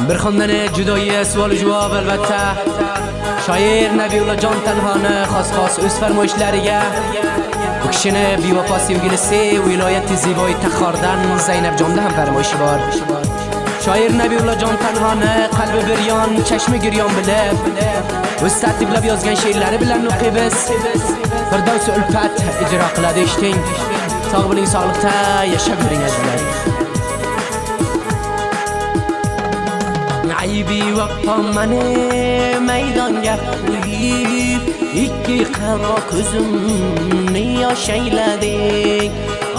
Bir xondan judoyi savol javob albatta shoir Nabiyullo jon Tanhoni xos o'z farmoyishlariga bu kishini bevafo sevgilisi viloyat Ziboy Taxordan Zaynabjonda ham farmoyishi bor. Shoir Nabiyullo jon Tanhoni qalbi bir yon, chashmi giryon bilib o'z tartiblab yozgan she'rlari bilan o'qiymiz. Firdavs ulfat ijro qiladi eshiting. Sog' bo'ling, sog'likda yashab yuring azizlar. Aybi vaqtamani maydonga qo'yib, ikki qaro ko'zimni yosh aylading.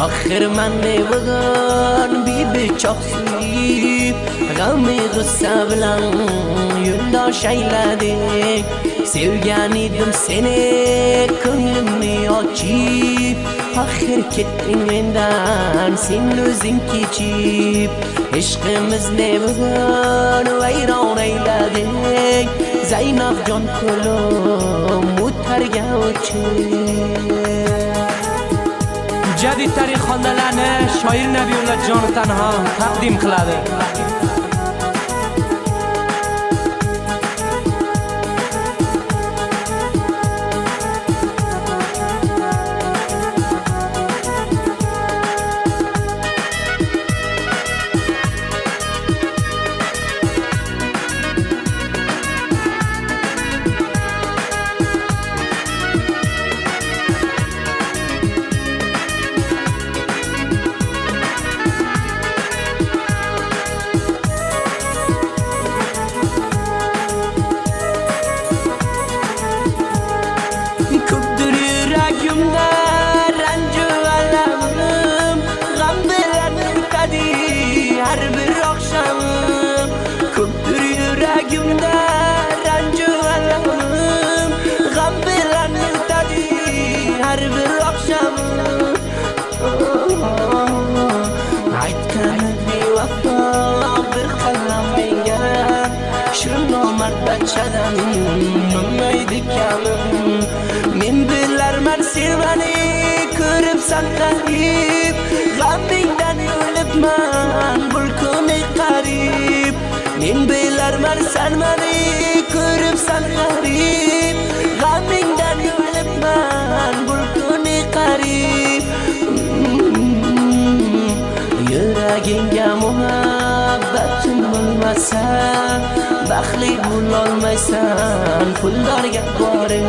Oxir menni bugun bibichoq suyib, g'am g'ussa bilan yo'ldosh aylading. Sevgan edim seni ko'nglimni ochib, oxir ketding mendan sen o'zing kechib. Ishqimizni bugun vayron aylading, Zaynabjon qo'lim o'targa o'chib. Jadid tarix xondalarni shoir Nabiyullo jon Tanho taqdim qiladi. Men bilarman sevani ko'ribsan qarib, g'amingdan o'libman bulkuni qarib. Men bilarman sen meni ko'ribsan qarib, g'amingdan o'libman bulkuni qarib. Yuragingga muhabbatim bo'lmasa, baxtli bo'lolmaysan puldorga borib.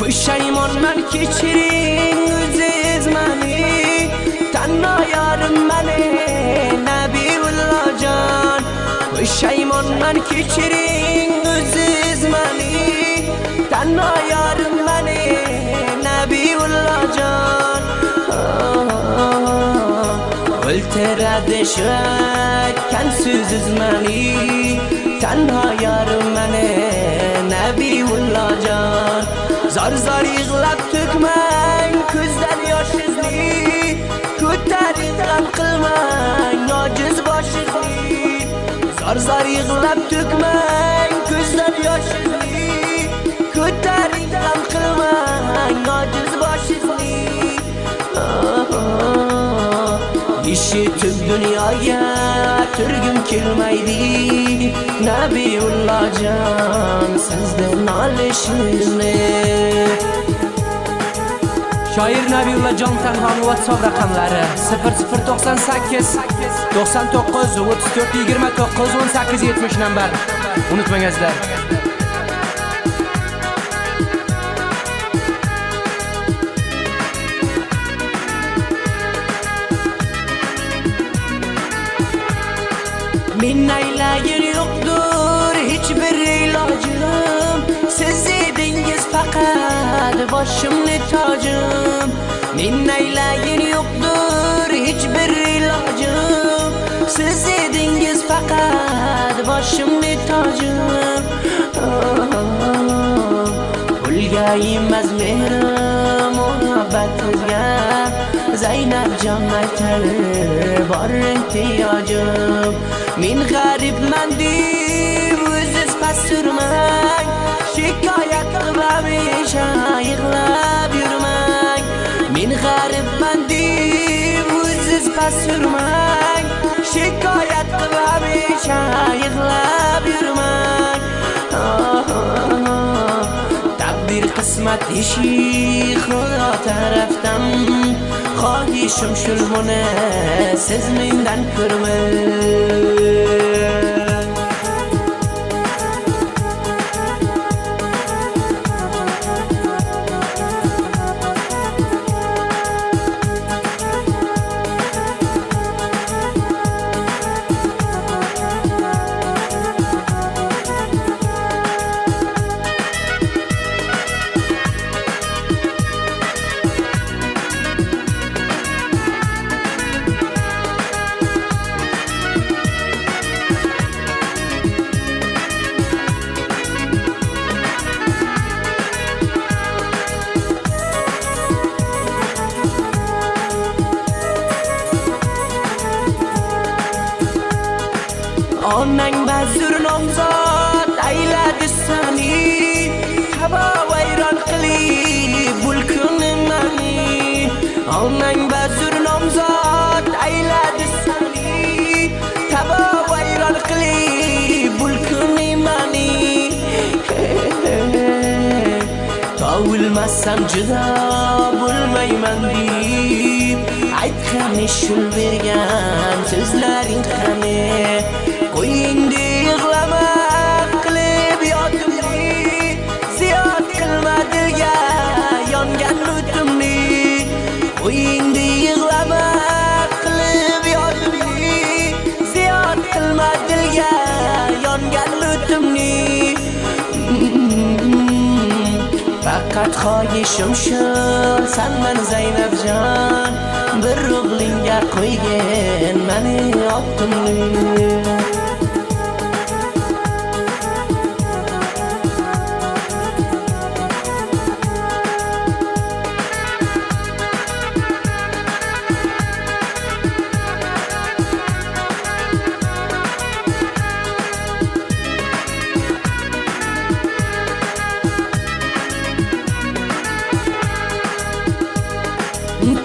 Pushaymonman kechiring o'ziz meni, tanho yorim meni Nabiyullo jon. Pushaymonman kechiring o'ziz meni, tanho yorim meni Nabiyullo jon. O'ltiradi shu aytgan so'ziz meni, tanho yorim meni Nabiyullo jon. Zar zar yig'lab to'kmang ko'zdan yoshingizni, ko'taring g'am qilmang ojiz boshingizni. Zar zar yig'lab to'kmang ko'zdan yoshingizni, ko'taring g'am qilmang ojiz boshingizni. Eshitib dunyoga turgim kelmaydi, Nabiyullo jon sizdan olishimni. Shoir Nabiyullo jon Tanhoning WhatsApp raqamlari 0098 99 34 29 18 70 number. Unutmangizlar. Men aylagan yo'qdir hech bir ilojim, siz edingiz faqat boshimni tojim. Men aylagan yo'qdir hech bir ilojim, siz edingiz faqat boshimni tojim. O'rgayim az mehrim muhabbatimizga Zaynab jon aytadi bor ehtiyojim Men g'aribman deb o'ziz past surmang Shikoyat qilib hamisha yig'lab yurmang Men g'aribman deb o'ziz past surmang Shikoyat qilib hamisha yig'lab yurmang Taqdir qismat eshik Xudo tarafdan Xohishim shul buni siz mendan ko'rmang Onang bazur nomzod ayladi sani Havo vayron qilib bulkunimani Onang bazur nomzod ayladi sani Havo vayron qilib bulkunimani Tovilmasam juda bo'lmayman deb Aytgani shul bergan so'zlaring qani Qo'yingda yig'lama qilib yotimni Ziyod qilma dilga yongan o'timni Qo'yingda yig'lama qilib yotimni Ziyod qilma dilga yongan o'timni Faqat xohishim shul sanman Zaynabjon Bir o'g'lingga qo'ygin mani otimni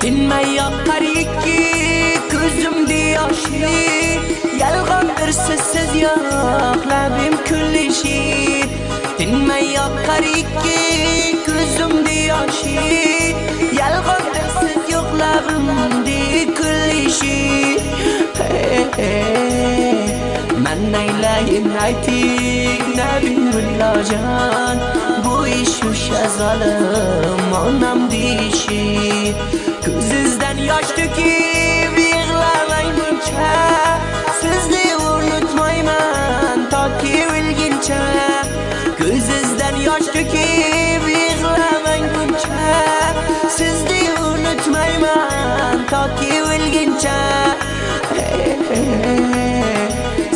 Tinmay yoqar ikki ko'zimda yoshi Yalg'ondir sizsiz yo'q labim kullishi Tinmay yoqar ikki ko'zimda yoshi Yalg'ondir siz yo'q labimda kullishi Man aylayin ayting Nabiyullajon Bu ish o'sha zolim onam deyishi Ko'zizdan yosh to'kib yig'lamang buncha Sizni unutmayman toki o'lguncha Ko'zizdan yosh to'kib yig'lamang buncha Sizni unutmayman toki o'lguncha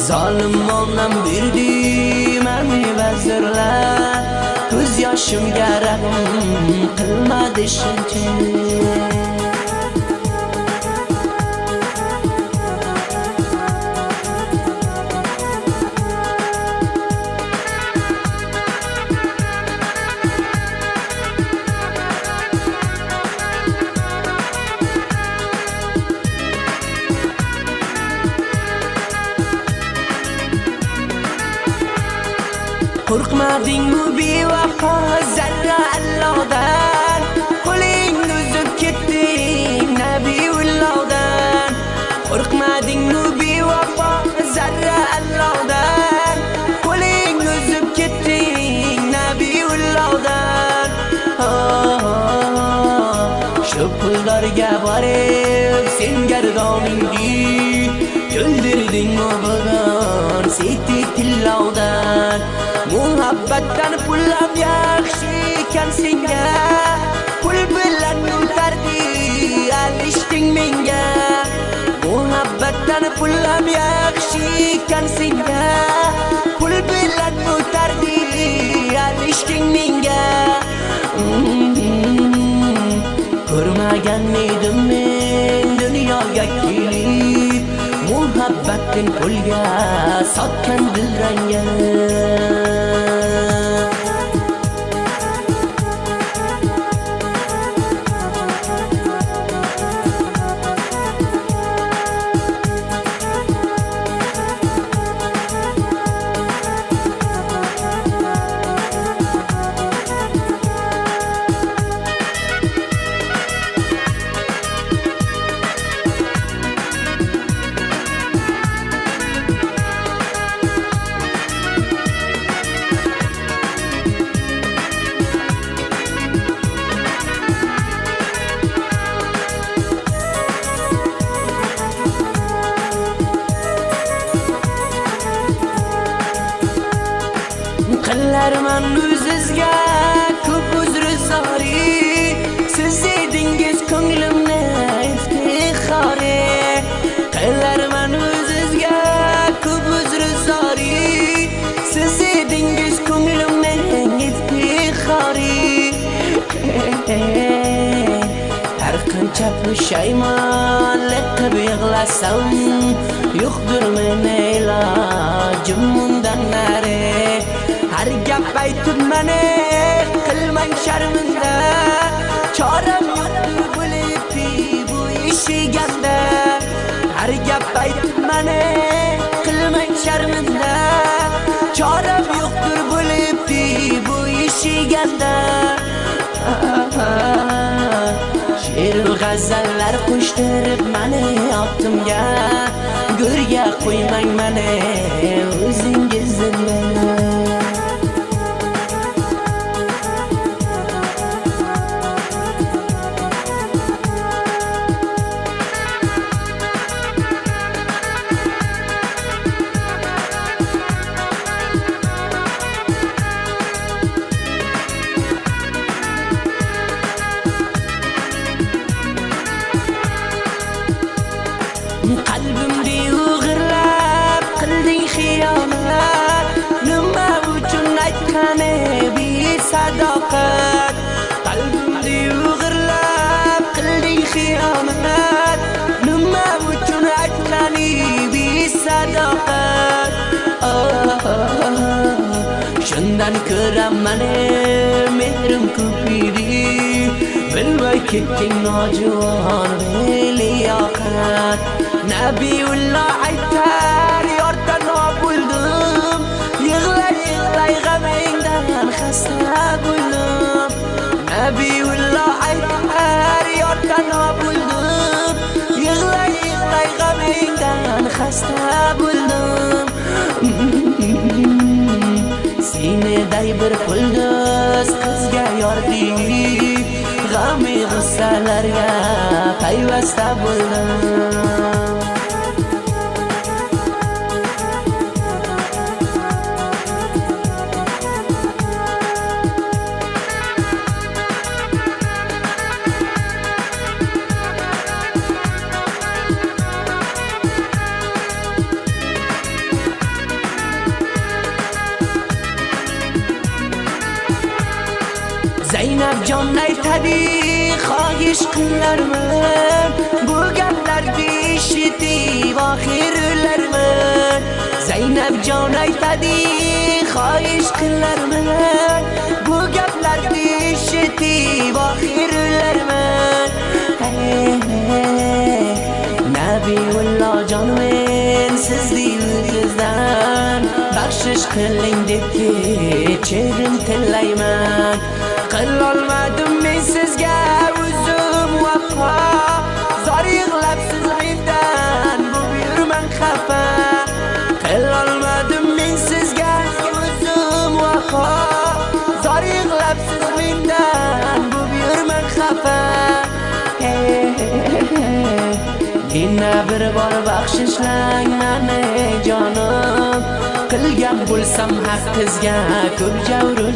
Zolim onam berdi mani vazirlar Ko'z yoshimga rahm qilmadi shuncha Qo'rqmadingmi bevafo zarra Allohdan Qo'ling uzib ketding Nabiyullahdan Qo'rqmadingmi bevafo zarra Allohdan Qo'ling uzib ketding Nabiyullahdan Shu pullarga borib sen gardoningni Yo'ldirdingmi bugun seti tillovdan Muhabbatdan pullam yaxshi ekan senga Pul bilan o'tardi alishting menga Muhabbatdan pullam yaxshi ekan senga Pul bilan o'tardi alishting menga tiyin pulga sotgan dilrangga. Qillarman o'zizga ko'p uzr sori, siz edingiz ko'nglimni iftixori. Qillarman o'zizga ko'p uzr sori, siz edingiz ko'nglimni iftixori. Har qancha pushaymonlik qilib yig'lasam, yo'qdir meni ilojim undan nari. Har gap aytib meni qilmang sharminda, choram yo'qdir bo'libdi bu eshiganda. Har gap aytib meni qilmang sharminda, choram yo'qdir bo'libdi bu eshiganda. She'r g'azallar qo'shtirib meni otimga, go'rga qo'ymang meni o'zingiz zindonda. Qalbimda o'g'irlab qilding xiyonat, nima uchun aytgani besadoqat. Qalbimda o'g'irlab qilding xiyonat, nima uchun aytgani besadoqat. Shundan ko'ra meni mehrim ko'p edi, bilmay ketding nojuvon beliyoqat. Nabiyulloh aytar yordan bo'ldim, yig'lay yig'lay g'amingdan xasta bo'ldim. Nabiyulloh aytar yordan bo'ldim, yig'lay yig'lay g'amingdan xasta bo'ldim. Seniday bir pulduz qizga yording, g'ami g'ussalarga payvasta bo'ldim. Zaynab jon aytadi, xohish qilarman, bu gaplarni eshitib oxirlarman. Zaynab jon aytadi, xohish qilarman, bu gaplarni eshitib oxirlarman. Nabiyulloh jon men sizni yuzingizdan baxshish qiling deb kechirim tilayman. Qilolmadim men sizga o'zim vafo, zor yig'lab siz mendan bu yurman xafa. Qilolmadim men sizga o'zim vafo, zor yig'lab siz mendan bu yurman xafa. Yana bir bor baxshishlang meni jonim, qilgan bo'lsam haqqizga ko'p javru